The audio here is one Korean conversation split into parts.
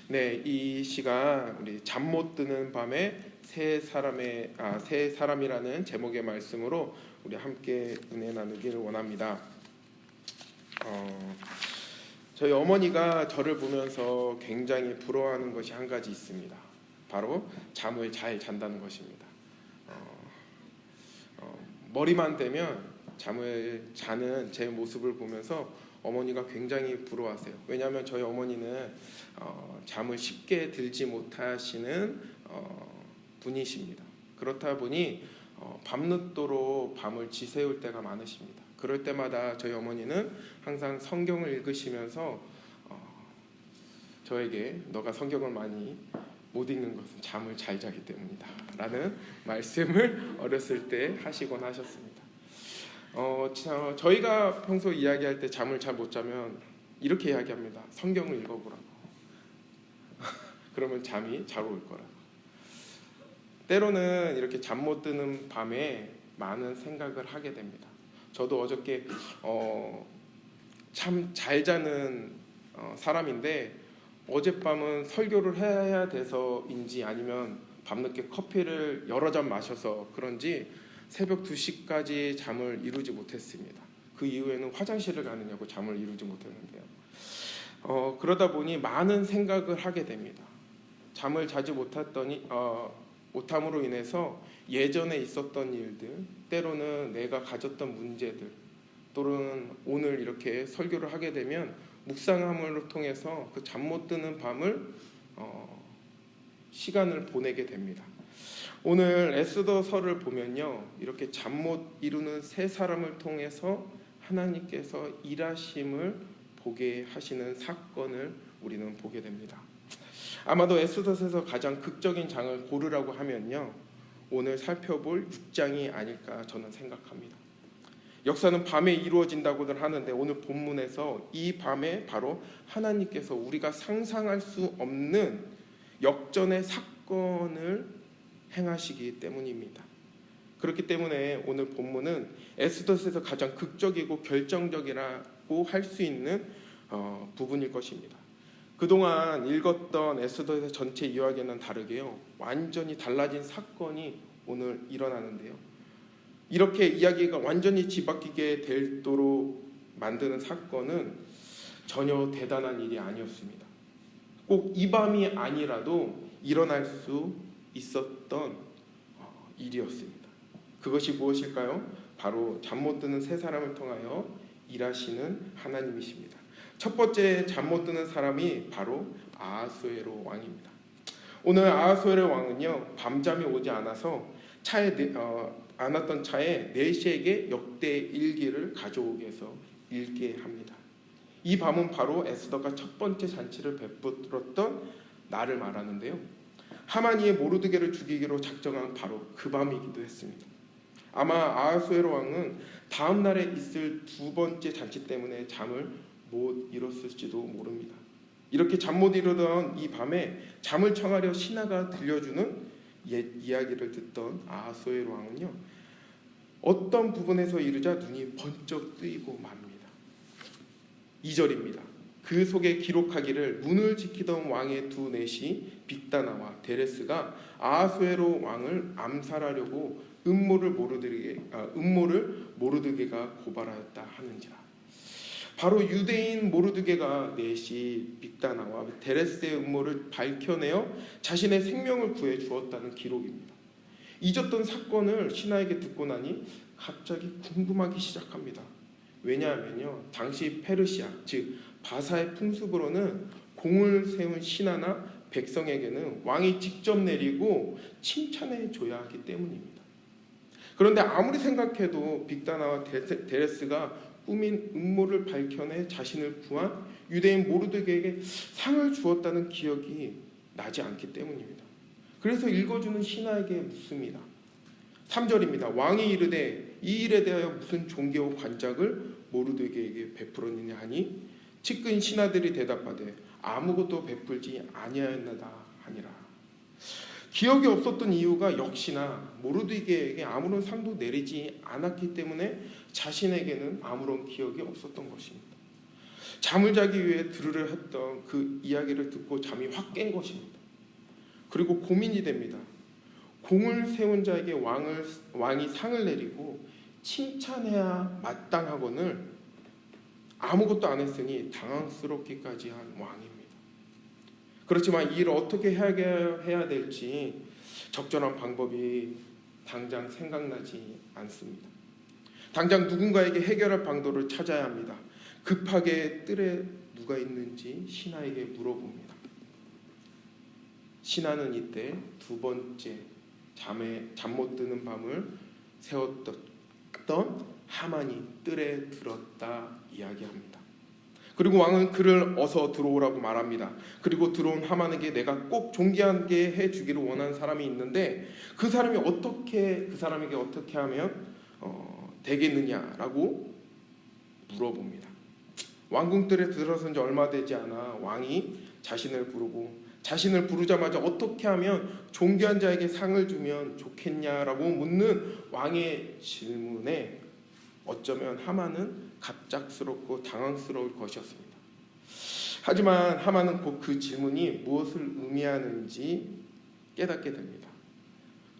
네, 이 시간 우리 잠 못 드는 밤에 세 사람이라는 제목의 말씀으로 우리 함께 은혜 나누기를 원합니다. 저희 어머니가 저를 보면서 굉장히 부러워하는 것이 한 가지 있습니다. 바로 잠을 잘 잔다는 것입니다. 머리만 대면 잠을 자는 제 모습을 보면서 어머니가 굉장히 부러워하세요. 왜냐하면 저희 어머니는 잠을 쉽게 들지 못하시는 분이십니다. 그렇다 보니 밤늦도록 밤을 지새울 때가 많으십니다. 그럴 때마다 저희 어머니는 항상 성경을 읽으시면서 저에게 너가 성경을 많이 못 읽는 것은 잠을 잘 자기 때문이다 라는 말씀을 어렸을 때 하시곤 하셨습니다. 저희가 평소 이야기할 때 잠을 잘 못 자면 이렇게 이야기합니다. 성경을 읽어보라고. 그러면 잠이 잘 올 거라고. 때로는 이렇게 잠 못 드는 밤에 많은 생각을 하게 됩니다. 저도 어저께 참 잘 자는 사람인데 어젯밤은 설교를 해야 돼서인지 아니면 밤늦게 커피를 여러 잔 마셔서 그런지 새벽 2시까지 잠을 이루지 못했습니다. 그 이후에는 화장실을 가느냐고 잠을 이루지 못했는데요. 그러다 보니 많은 생각을 하게 됩니다. 잠을 자지 못함으로 인해서 예전에 있었던 일들, 때로는 내가 가졌던 문제들, 또는 오늘 이렇게 설교를 하게 되면 묵상함을 통해서 그 잠 못 드는 밤을 시간을 보내게 됩니다. 오늘 에스더서를 보면요, 이렇게 잠 못 이루는 세 사람을 통해서 하나님께서 일하심을 보게 하시는 사건을 우리는 보게 됩니다. 아마도 에스더서에서 가장 극적인 장을 고르라고 하면요, 오늘 살펴볼 6장이 아닐까 저는 생각합니다. 역사는 밤에 이루어진다고들 하는데 오늘 본문에서 이 밤에 바로 하나님께서 우리가 상상할 수 없는 역전의 사건을 행하시기 때문입니다. 그렇기 때문에 오늘 본문은 에스더서에서 가장 극적이고 결정적이라고 할 수 있는 부분일 것입니다. 그동안 읽었던 에스더서 전체 이야기와는 다르게요, 완전히 달라진 사건이 오늘 일어나는데요, 이렇게 이야기가 완전히 뒤바뀌게 되도록 만드는 사건은 전혀 대단한 일이 아니었습니다. 꼭 이 밤이 아니라도 일어날 수 있었던 일이었습니다. 그것이 무엇일까요? 바로 잠 못 드는 세 사람을 통하여 일하시는 하나님이십니다. 첫 번째 잠 못 드는 사람이 바로 아하수에로 왕입니다. 오늘 아하수에로 왕은요, 밤잠이 오지 않아서 않았던 차에 내시에게 역대 일기를 가져오게 해서 읽게 합니다. 이 밤은 바로 에스더가 첫 번째 잔치를 베풀었던 날을 말하는데요, 하만이 모르드게를 죽이기로 작정한 바로 그 밤이기도 했습니다. 아마 아하수에로 왕은 다음 날에 있을 두 번째 잔치 때문에 잠을 못 이뤘을지도 모릅니다. 이렇게 잠 못 이루던 이 밤에 잠을 청하려 신하가 들려주는 옛 이야기를 듣던 아하수에로 왕은요, 어떤 부분에서 이르자 눈이 번쩍 뜨이고 맙니다. 2절입니다. 그 속에 기록하기를 문을 지키던 왕의 두 넷이 빅다나와 데레스가 아하수에로 왕을 암살하려고 음모를 모르드게가 고발하였다 하는지라. 바로 유대인 모르드게가 넷이 빅다나와 데레스의 음모를 밝혀내어 자신의 생명을 구해 주었다는 기록입니다. 잊었던 사건을 신하에게 듣고 나니 갑자기 궁금하기 시작합니다. 왜냐하면요, 당시 페르시아 즉 바사의 풍습으로는 공을 세운 신하나 백성에게는 왕이 직접 내리고 칭찬해 줘야 하기 때문입니다. 그런데 아무리 생각해도 빅다나와 데레스가 꾸민 음모를 밝혀내 자신을 구한 유대인 모르드게에게 상을 주었다는 기억이 나지 않기 때문입니다. 그래서 읽어주는 신하에게 묻습니다. 3절입니다. 왕이 이르되 이 일에 대하여 무슨 종교 관작을 모르드게에게 베풀었느냐 하니 측근 신하들이 대답하되 아무것도 베풀지 아니하였나이다 하니라. 기억이 없었던 이유가 역시나 모르드게에게 아무런 상도 내리지 않았기 때문에 자신에게는 아무런 기억이 없었던 것입니다. 잠을 자기 위해 들으려 했던 그 이야기를 듣고 잠이 확 깬 것입니다. 그리고 고민이 됩니다. 공을 세운 자에게 왕이 상을 내리고 칭찬해야 마땅하거늘 아무것도 안 했으니 당황스럽기까지 한 왕입니다. 그렇지만 이 일을 어떻게 해야 될지 적절한 방법이 당장 생각나지 않습니다. 당장 누군가에게 해결할 방도를 찾아야 합니다. 급하게 뜰에 누가 있는지 신하에게 물어봅니다. 신하는 이때 두 번째 잠 못 드는 밤을 새웠던 하만이 뜰에 들었다 이야기합니다. 그리고 왕은 그를 어서 들어오라고 말합니다. 그리고 들어온 하만에게 내가 꼭 존귀하게 해주기를 원하는 사람이 있는데 그 사람에게 어떻게 하면 되겠느냐라고 물어봅니다. 왕궁뜰에 들어선 지 얼마 되지 않아 왕이 자신을 부르자마자 어떻게 하면 존귀한 자에게 상을 주면 좋겠냐라고 묻는 왕의 질문에 어쩌면 하만은 갑작스럽고 당황스러울 것이었습니다. 하지만 하만은 곧 그 질문이 무엇을 의미하는지 깨닫게 됩니다.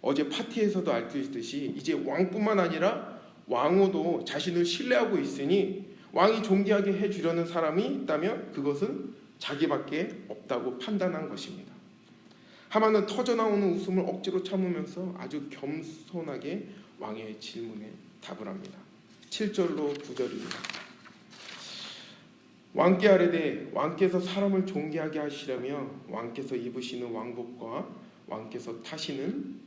어제 파티에서도 알 수 있듯이 이제 왕뿐만 아니라 왕후도 자신을 신뢰하고 있으니 왕이 존귀하게 해주려는 사람이 있다면 그것은 자기밖에 없다고 판단한 것입니다. 하만은 터져나오는 웃음을 억지로 참으면서 아주 겸손하게 왕의 질문에 답을 합니다. 7절로 9절입니다. 왕께 아뢰되 왕께서 사람을 존귀하게 하시려며 왕께서 입으시는 왕복과 왕께서 타시는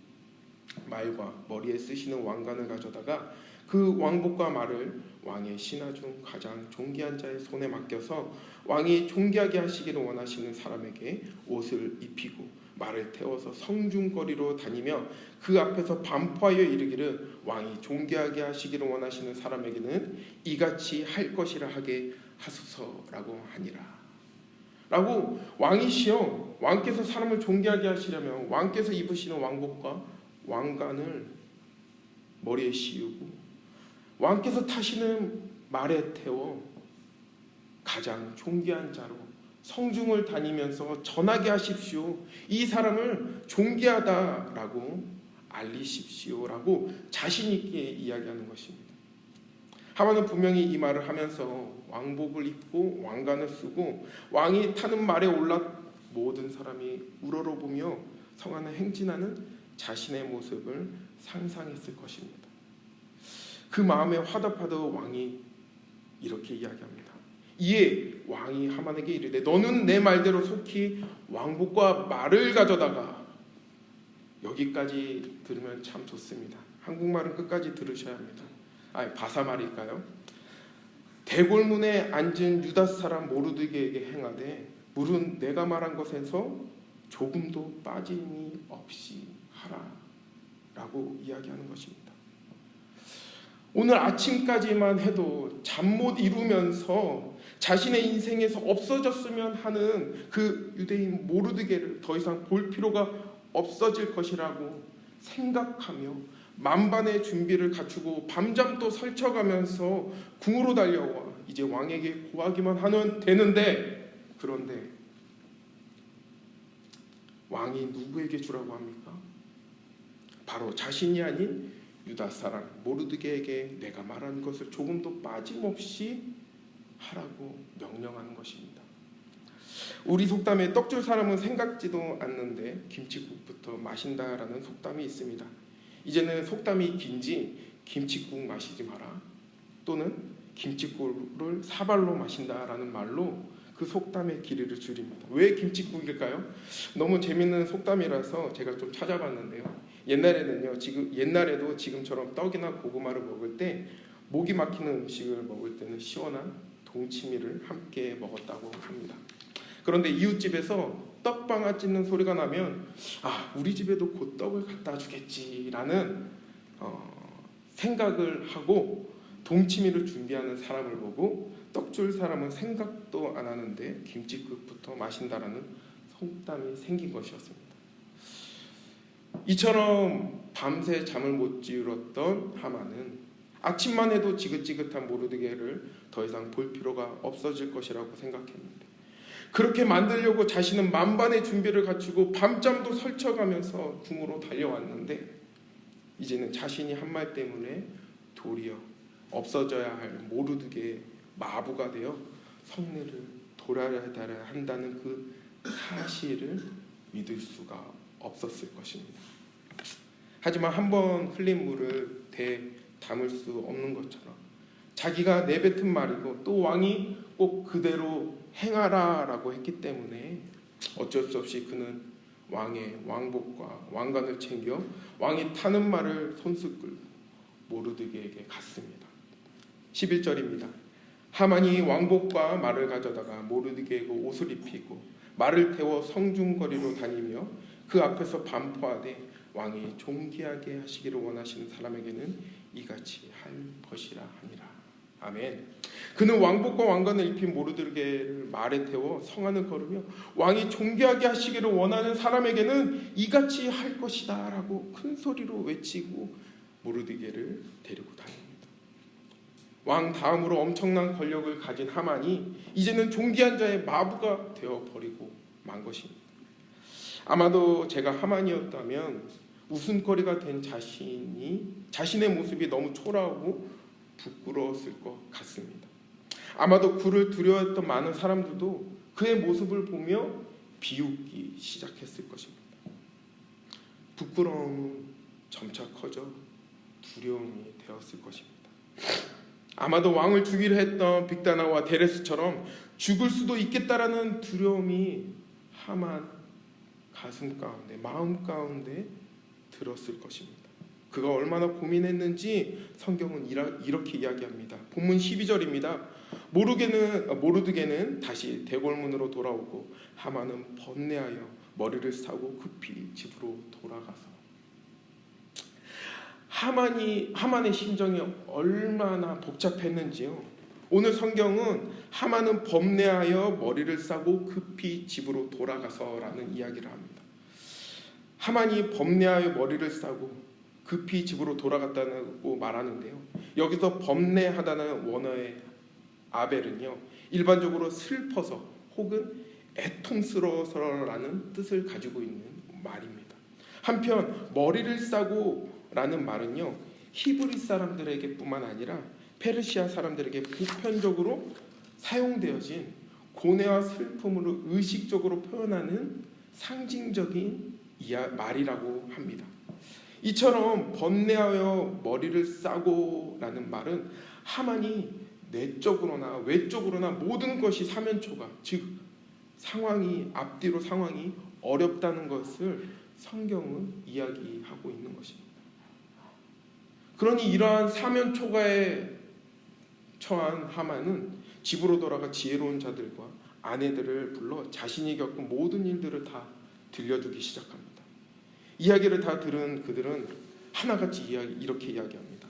말과 머리에 쓰시는 왕관을 가져다가 그 왕복과 말을 왕의 신하 중 가장 존귀한 자의 손에 맡겨서 왕이 존귀하게 하시기를 원하시는 사람에게 옷을 입히고 말을 태워서 성중거리로 다니며 그 앞에서 반포하여 이르기를 왕이 존귀하게 하시기를 원하시는 사람에게는 이같이 할 것이라 하게 하소서라고 하니라. 라고 왕이시여 왕께서 사람을 존귀하게 하시려면 왕께서 입으시는 왕복과 왕관을 머리에 씌우고 왕께서 타시는 말에 태워 가장 존귀한 자로 성중을 다니면서 전하게 하십시오. 이 사람을 존귀하다라고 알리십시오라고 자신 있게 이야기하는 것입니다. 하만은 분명히 이 말을 하면서 왕복을 입고 왕관을 쓰고 왕이 타는 말에 올라 모든 사람이 우러러보며 성안을 행진하는 자신의 모습을 상상했을 것입니다. 그 마음에 화답하던 왕이 이렇게 이야기합니다. 이에 왕이 하만에게 이르되 너는 내 말대로 속히 왕복과 말을 가져다가. 여기까지 들으면 참 좋습니다. 한국말은 끝까지 들으셔야 합니다. 바사말일까요? 대궐문에 앉은 유다 사람 모르드게에게 행하되 물은 내가 말한 것에서 조금도 빠짐이 없이 하라 라고 이야기하는 것입니다. 오늘 아침까지만 해도 잠 못 이루면서 자신의 인생에서 없어졌으면 하는 그 유대인 모르드게를 더 이상 볼 필요가 없어질 것이라고 생각하며 만반의 준비를 갖추고 밤잠도 설쳐가면서 궁으로 달려와 이제 왕에게 고하기만 하면 되는데, 그런데 왕이 누구에게 주라고 합니까? 바로 자신이 아닌 유다 사람 모르드게에게 내가 말한 것을 조금도 빠짐없이 하라고 명령하는 것입니다. 우리 속담에 떡줄 사람은 생각지도 않는데 김칫국부터 마신다라는 속담이 있습니다. 이제는 속담이 긴지 김칫국 마시지 마라 또는 김칫국을 사발로 마신다라는 말로 그 속담의 길이를 줄입니다. 왜 김칫국일까요? 너무 재밌는 속담이라서 제가 좀 찾아봤는데요. 옛날에도 지금처럼 떡이나 고구마를 먹을 때 목이 막히는 음식을 먹을 때는 시원한 동치미를 함께 먹었다고 합니다. 그런데 이웃집에서 떡방아 찢는 소리가 나면 우리 집에도 곧 떡을 갖다 주겠지라는 생각을 하고 동치미를 준비하는 사람을 보고 떡줄 사람은 생각도 안 하는데 김칫국부터 마신다라는 속담이 생긴 것이었습니다. 이처럼 밤새 잠을 못 이뤘던 하만은 아침만 해도 지긋지긋한 모르드게를 더 이상 볼 필요가 없어질 것이라고 생각했는데, 그렇게 만들려고 자신은 만반의 준비를 갖추고 밤잠도 설쳐가면서 궁으로 달려왔는데, 이제는 자신이 한 말 때문에 도리어 없어져야 할 모르드게의 마부가 되어 성내를 돌아야 한다는 그 사실을 믿을 수가 없었을 것입니다. 하지만 한번 흘린 물을 담을 수 없는 것처럼 자기가 내뱉은 말이고 또 왕이 꼭 그대로 행하라라고 했기 때문에 어쩔 수 없이 그는 왕의 왕복과 왕관을 챙겨 왕이 타는 말을 손수 끌고 모르드게에게 갔습니다. 11절입니다. 하만이 왕복과 말을 가져다가 모르드게에게 옷을 입히고 말을 태워 성중거리로 다니며 그 앞에서 반포하되 왕이 존귀하게 하시기를 원하시는 사람에게는 이같이 할 것이라 하니라. 아멘. 그는 왕복과 왕관을 입힌 모르드게를 말에 태워 성 안을 걸으며 왕이 존귀하게 하시기를 원하는 사람에게는 이같이 할 것이다 라고 큰 소리로 외치고 모르드게를 데리고 다닙니다. 왕 다음으로 엄청난 권력을 가진 하만이 이제는 존귀한 자의 마부가 되어버리고 만 것입니다. 아마도 제가 하만이었다면 웃음거리가 된 자신의 모습이 너무 초라하고 부끄러웠을 것 같습니다. 아마도 그를 두려워했던 많은 사람들도 그의 모습을 보며 비웃기 시작했을 것입니다. 부끄러움은 점차 커져 두려움이 되었을 것입니다. 아마도 왕을 죽이려 했던 빅다나와 데레스처럼 죽을 수도 있겠다라는 두려움이 하만 가슴 가운데, 마음 가운데 들었을 것입니다. 그가 얼마나 고민했는지 성경은 이렇게 이야기합니다. 본문 12절입니다. 모르드게는 다시 대궐문으로 돌아오고 하만은 번뇌하여 머리를 싸고 급히 집으로 돌아가서, 하만의 심정이 얼마나 복잡했는지요. 오늘 성경은 하만은 번뇌하여 머리를 싸고 급히 집으로 돌아가서라는 이야기를 합니다. 하만이 번뇌하여 머리를 싸고 급히 집으로 돌아갔다고 말하는데요. 여기서 번뇌하다는 원어의 아벨은요, 일반적으로 슬퍼서 혹은 애통스러워서라는 뜻을 가지고 있는 말입니다. 한편 머리를 싸고 라는 말은요, 히브리 사람들에게 뿐만 아니라 페르시아 사람들에게 보편적으로 사용되어진 고뇌와 슬픔으로 의식적으로 표현하는 상징적인 말이라고 합니다. 이처럼 번뇌하여 머리를 싸고 라는 말은 하만이 내적으로나 외적으로나 모든 것이 사면초가, 즉 앞뒤로 상황이 어렵다는 것을 성경은 이야기하고 있는 것입니다. 그러니 이러한 사면초가에 처한 하만은 집으로 돌아가 지혜로운 자들과 아내들을 불러 자신이 겪은 모든 일들을 다 들려주기 시작합니다. 이야기를 다 들은 그들은 하나같이 이렇게 이야기합니다.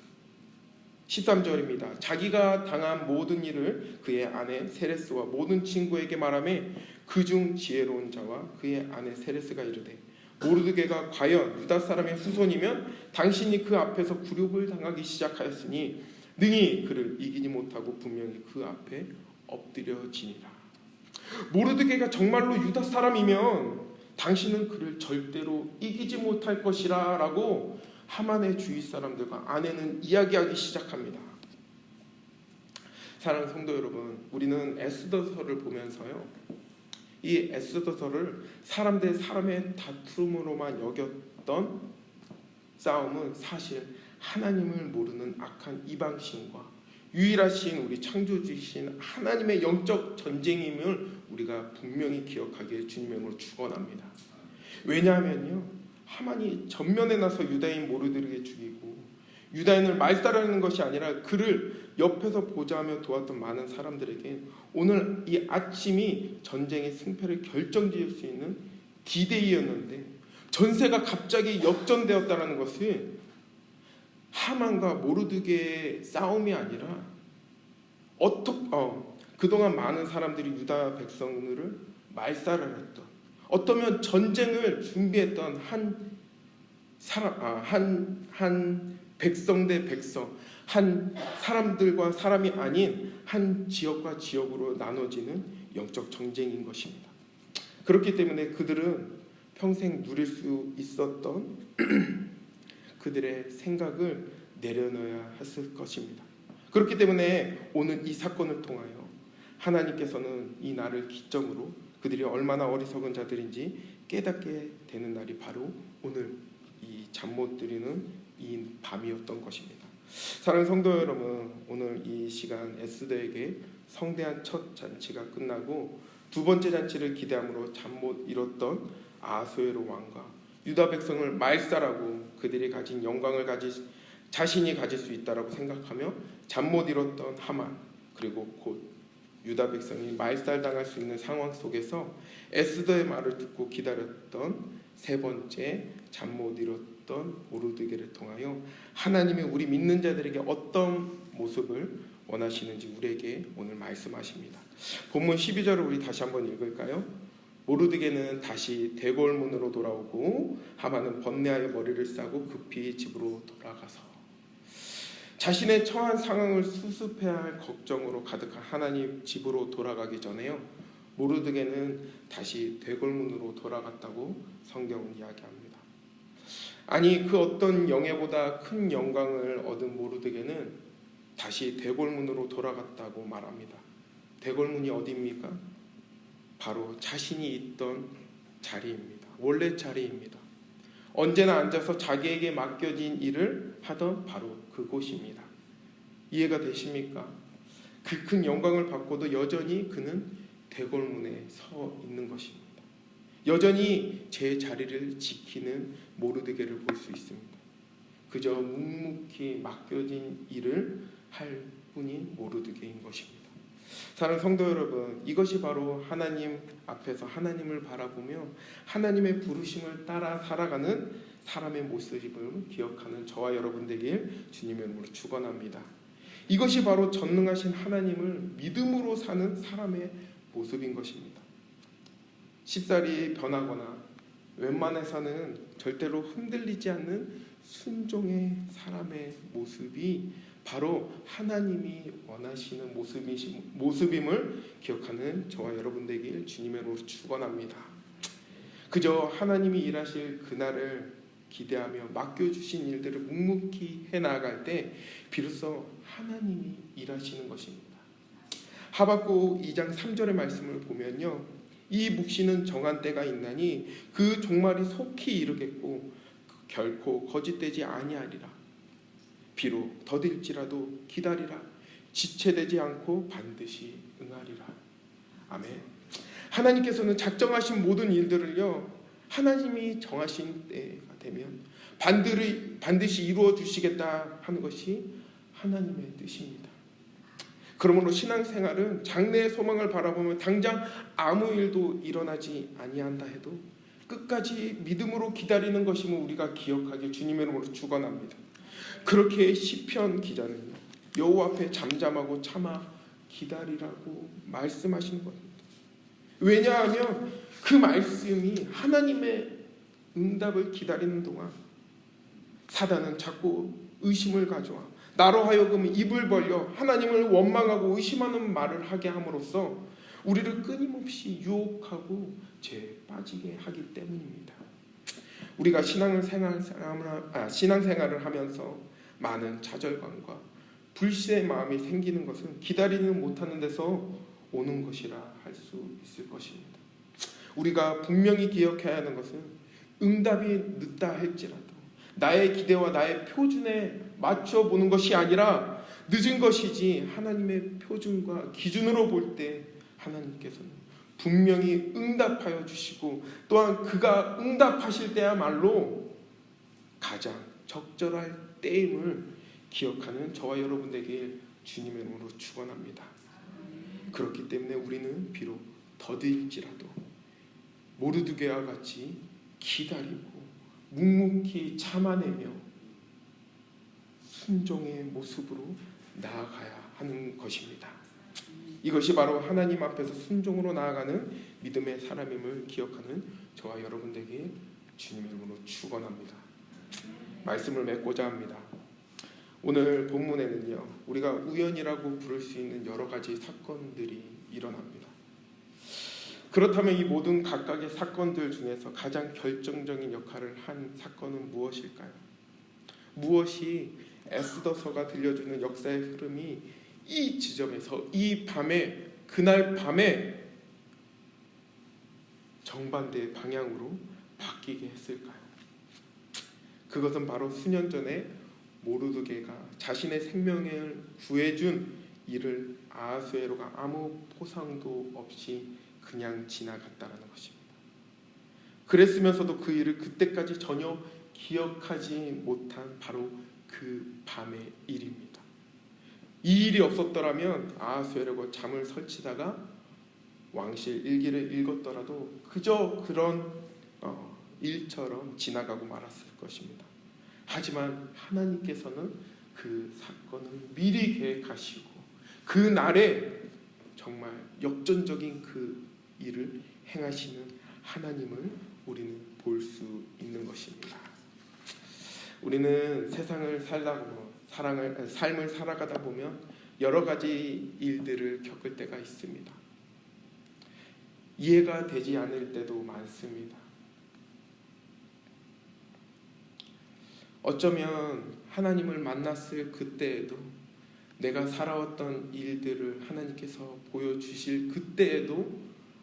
13절입니다. 자기가 당한 모든 일을 그의 아내 세레스와 모든 친구에게 말하며 그중 지혜로운 자와 그의 아내 세레스가 이르되, 모르드게가 과연 유다 사람의 후손이면 당신이 그 앞에서 굴욕을 당하기 시작하였으니 능히 그를 이기지 못하고 분명히 그 앞에 엎드려지니라. 모르드게가 정말로 유다 사람이면 당신은 그를 절대로 이기지 못할 것이라 라고 하만의 주위 사람들과 아내는 이야기하기 시작합니다. 사랑하는 성도 여러분, 우리는 에스더서를 보면서요, 이 에스더서를 사람 대 사람의 다툼으로만 여겼던 싸움은 사실 하나님을 모르는 악한 이방신과 유일하신 우리 창조주이신 하나님의 영적 전쟁임을 우리가 분명히 기억하기에 주님으로 축원합니다. 왜냐하면요, 하만이 전면에 나서 유다인 모르드게를 죽이고 유다인을 말살하는 것이 아니라 그를 옆에서 보좌하며 도왔던 많은 사람들에게 오늘 이 아침이 전쟁의 승패를 결정지을 수 있는 D-Day였는데 전세가 갑자기 역전되었다는 것은 하만과 모르드게의 싸움이 아니라 그동안 많은 사람들이 유다 백성들을 말살을 했던, 어떠면 전쟁을 준비했던 한 백성 대 백성, 한 사람들과 사람이 아닌 한 지역과 지역으로 나눠지는 영적 전쟁인 것입니다. 그렇기 때문에 그들은 평생 누릴 수 있었던 그들의 생각을 내려놓아야 했을 것입니다. 그렇기 때문에 오늘 이 사건을 통하여 하나님께서는 이 날을 기점으로 그들이 얼마나 어리석은 자들인지 깨닫게 되는 날이 바로 오늘 이 잠 못 드리는 이 밤이었던 것입니다. 사랑하는 성도 여러분, 오늘 이 시간 에스더에게 성대한 첫 잔치가 끝나고 두 번째 잔치를 기대함으로 잠 못 이뤘던 아하수에로 왕과 유다 백성을 말살하고 그들이 가진 영광을 자신이 가질 수 있다라고 생각하며 잠 못 이뤘던 하만, 그리고 곧 유다 백성이 말살당할 수 있는 상황 속에서 에스더의 말을 듣고 기다렸던 세 번째 잠 못 이뤘던 모르드게를 통하여 하나님이 우리 믿는 자들에게 어떤 모습을 원하시는지 우리에게 오늘 말씀하십니다. 본문 12절을 우리 다시 한번 읽을까요? 모르드게는 다시 대궐문으로 돌아오고 하만은 번뇌하여 머리를 싸고 급히 집으로 돌아가서 자신의 처한 상황을 수습해야 할 걱정으로 가득한 하나님 집으로 돌아가기 전에요, 모르드게는 다시 대궐문으로 돌아갔다고 성경은 이야기합니다. 아니, 그 어떤 영예보다 큰 영광을 얻은 모르드게는 다시 대궐문으로 돌아갔다고 말합니다. 대궐문이 어디입니까? 바로 자신이 있던 자리입니다. 원래 자리입니다. 언제나 앉아서 자기에게 맡겨진 일을 하던 바로 그곳입니다. 이해가 되십니까? 그 큰 영광을 받고도 여전히 그는 대궐문에 서 있는 것입니다. 여전히 제 자리를 지키는 모르드게를 볼 수 있습니다. 그저 묵묵히 맡겨진 일을 할 뿐인 모르드게인 것입니다. 사랑하는 성도 여러분, 이것이 바로 하나님 앞에서 하나님을 바라보며 하나님의 부르심을 따라 살아가는 사람의 모습을 기억하는 저와 여러분 되길 주님의 이름으로 축원합니다. 이것이 바로 전능하신 하나님을 믿음으로 사는 사람의 모습인 것입니다. 쉽사리 변하거나 웬만해서는 절대로 흔들리지 않는 순종의 사람의 모습이 바로 하나님이 원하시는 모습임을 기억하는 저와 여러분 되길 주님의 이름으로 축원합니다. 그저 하나님이 일하실 그날을 기대하며 맡겨주신 일들을 묵묵히 해나갈 때 비로소 하나님이 일하시는 것입니다. 하박국 2장 3절의 말씀을 보면요, 이 묵시는 정한 때가 있나니 그 종말이 속히 이르겠고 결코 거짓되지 아니하리라. 비록 더딜지라도 기다리라. 지체되지 않고 반드시 응하리라. 아멘. 하나님께서는 작정하신 모든 일들을요, 하나님이 정하신 때가 되면 반드시 이루어 주시겠다 하는 것이 하나님의 뜻입니다. 그러므로 신앙생활은 장래의 소망을 바라보면 당장 아무 일도 일어나지 아니한다 해도 끝까지 믿음으로 기다리는 것임을 우리가 기억하길 주님의 이름으로 축원합니다. 그렇게 시편 기자는요, 여호와 앞에 잠잠하고 참아 기다리라고 말씀하시는 겁니다. 왜냐하면 그 말씀이 하나님의 응답을 기다리는 동안 사단은 자꾸 의심을 가져와 나로 하여금 입을 벌려 하나님을 원망하고 의심하는 말을 하게 함으로써 우리를 끊임없이 유혹하고 죄에 빠지게 하기 때문입니다. 우리가 신앙생활을 하면서 많은 좌절감과 불신의 마음이 생기는 것은 기다리는 못하는 데서 오는 것이라 할 수 있을 것입니다. 우리가 분명히 기억해야 하는 것은 응답이 늦다 할지라도 나의 기대와 나의 표준에 맞춰보는 것이 아니라 늦은 것이지 하나님의 표준과 기준으로 볼 때 하나님께서는 분명히 응답하여 주시고 또한 그가 응답하실 때야말로 가장 적절할 때임을 기억하는 저와 여러분 되길 주님의 이름으로 축원합니다. 그렇기 때문에 우리는 비록 더딜지라도 모르드게와 같이 기다리고 묵묵히 참아내며 순종의 모습으로 나아가야 하는 것입니다. 이것이 바로 하나님 앞에서 순종으로 나아가는 믿음의 사람임을 기억하는 저와 여러분 되길 주님의 이름으로 축원합니다. 말씀을 맺고자 합니다. 오늘 본문에는요, 우리가 우연이라고 부를 수 있는 여러 가지 사건들이 일어납니다. 그렇다면 이 모든 각각의 사건들 중에서 가장 결정적인 역할을 한 사건은 무엇일까요? 무엇이 에스더서가 들려주는 역사의 흐름이 이 지점에서 이 밤에, 그날 밤에 정반대의 방향으로 바뀌게 했을까요? 그것은 바로 수년 전에 모르드게가 자신의 생명을 구해준 일을 아하수에로가 아무 포상도 없이 그냥 지나갔다는 것입니다. 그랬으면서도 그 일을 그때까지 전혀 기억하지 못한 바로 그 밤의 일입니다. 이 일이 없었더라면 아하수에로가 잠을 설치다가 왕실 일기를 읽었더라도 그저 그런 일처럼 지나가고 말았을 것입니다. 하지만 하나님께서는 그 사건을 미리 계획하시고 그 날에 정말 역전적인 그 일을 행하시는 하나님을 우리는 볼 수 있는 것입니다. 우리는 세상을 살다가 삶을 살아가다 보면 여러 가지 일들을 겪을 때가 있습니다. 이해가 되지 않을 때도 많습니다. 어쩌면 하나님을 만났을 그때에도, 내가 살아왔던 일들을 하나님께서 보여주실 그때에도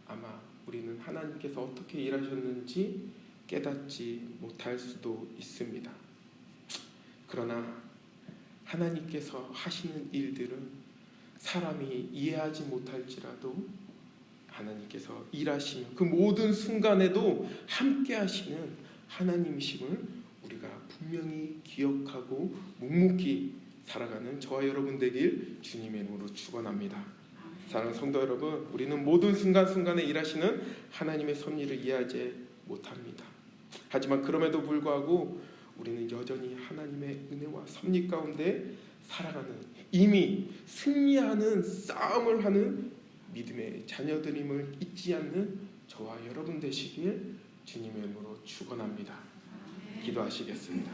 아마 우리는 하나님께서 어떻게 일하셨는지 깨닫지 못할 수도 있습니다. 그러나 하나님께서 하시는 일들은 사람이 이해하지 못할지라도 하나님께서 일하시는 그 모든 순간에도 함께 하시는 하나님이심을 우리가 분명히 기억하고 묵묵히 살아가는 저와 여러분 되길 주님의 이름으로 축원합니다. 사랑하는 성도 여러분, 우리는 모든 순간순간에 일하시는 하나님의 섭리를 이해하지 못합니다. 하지만 그럼에도 불구하고 우리는 여전히 하나님의 은혜와 섭리 가운데 살아가는, 이미 승리하는 싸움을 하는 믿음의 자녀들임을 잊지 않는 저와 여러분 되시길 주님의 이름으로 축원합니다. 기도하시겠습니다.